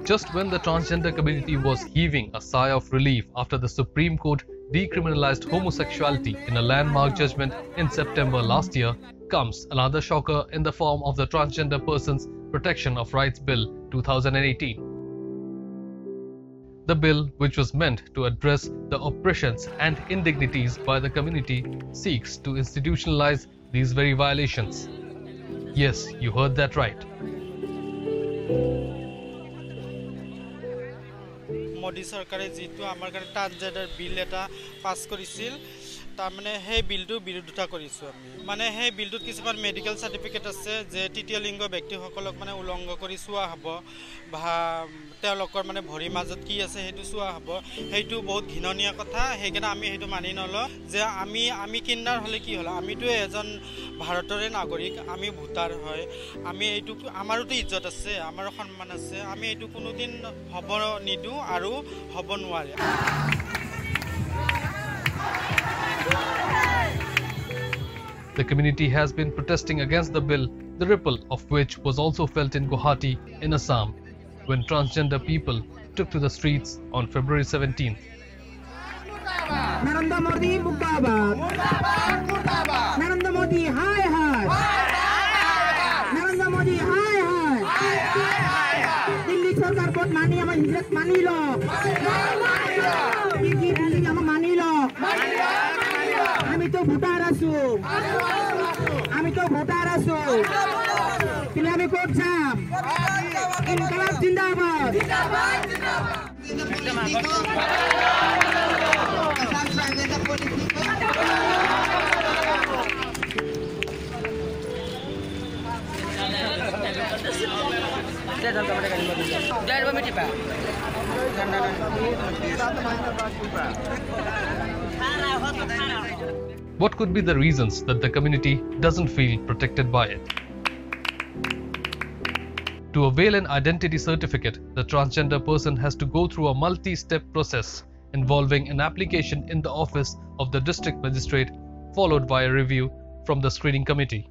Just when the transgender community was heaving a sigh of relief after the Supreme Court decriminalized homosexuality in a landmark judgment in September last year, comes another shocker in the form of the Transgender Persons Protection of Rights Bill 2018. The bill, which was meant to address the oppressions and indignities by the community, seeks to institutionalize these very violations. Yes, you heard that right. Modi sarkare jitu amar kare transgender bill eta pass korisil tamane he bill tu birodhita korisu ami mane he bill tut kisaman medical certificate ase je titiya lingo byakti hokolok mane ulongo kori sua hobo ba telokor mane bhori majot ki ase hetu sua hobo heitu bahut ghinoniya kotha hegena ami hetu mani nolo je ami kinnar hole ki hola ami tu ejon bharatore nagorik ami bhutar hoy ami eitu amaru tu izzat ase amaro সম্মান আছে আমি এইটো কোনোদিন হব নিদু আৰু হব নোৱাৰে The community has been protesting against the bill, the ripple of which was also felt in Guwahati in Assam, when transgender people took to the streets on February 17th. Narendra Modi murdabad, Narendra Modi hi hi, Narendra Modi hi hi, Delhi sarkar vote mani amar hijrat mani lo, Delhi amar mani lo, ami to voter asu, tile ami vote jam, inqilab zindabad. What could be the reasons that the community doesn't feel protected by it? To avail an identity certificate, the transgender person has to go through a multi-step process involving an application in the office of the district magistrate, followed by a review from the screening committee.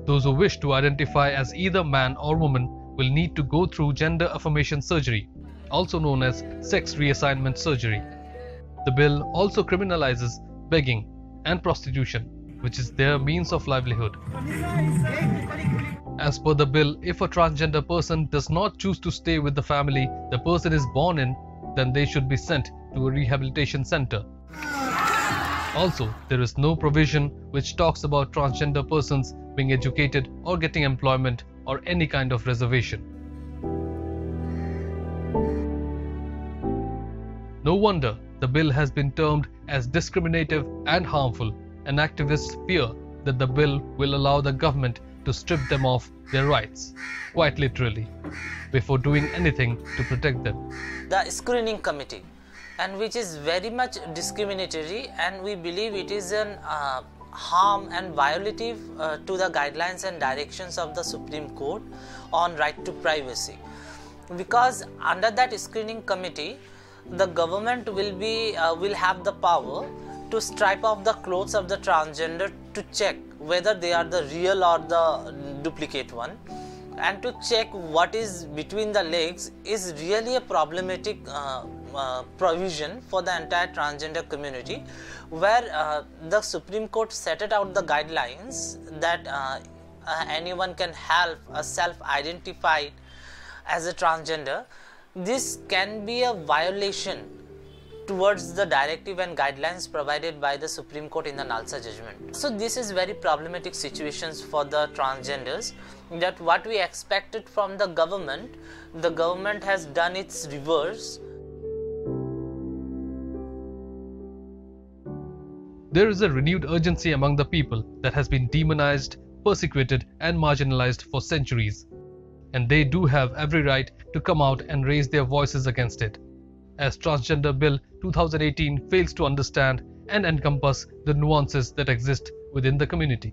Those who wish to identify as either man or woman will need to go through gender affirmation surgery, also known as sex reassignment surgery. The bill also criminalizes begging and prostitution, which is their means of livelihood. As per the bill, if a transgender person does not choose to stay with the family the person is born in, then they should be sent to a rehabilitation center. Also, there is no provision which talks about transgender persons being educated or getting employment or any kind of reservation. No wonder the bill has been termed as discriminative and harmful, and activists fear that the bill will allow the government to strip them of their rights, quite literally, before doing anything to protect them. The screening committee, and which is very much discriminatory, and we believe it is an harm and violative to the guidelines and directions of the Supreme Court on right to privacy, because under that screening committee the government will have the power to strip off the clothes of the transgender to check whether they are the real or the duplicate one, and to check what is between the legs is really a problematic provision for the entire transgender community, where the Supreme Court set out the guidelines that anyone can have a self-identified as a transgender. This can be a violation towards the directive and guidelines provided by the Supreme Court in the Nalsa judgment. So this is very problematic situations for the transgenders, that what we expected from the government has done its reverse. There is a renewed urgency among the people that has been demonized, persecuted and marginalized for centuries, and they do have every right to come out and raise their voices against it, as Transgender Bill 2018 fails to understand and encompass the nuances that exist within the community.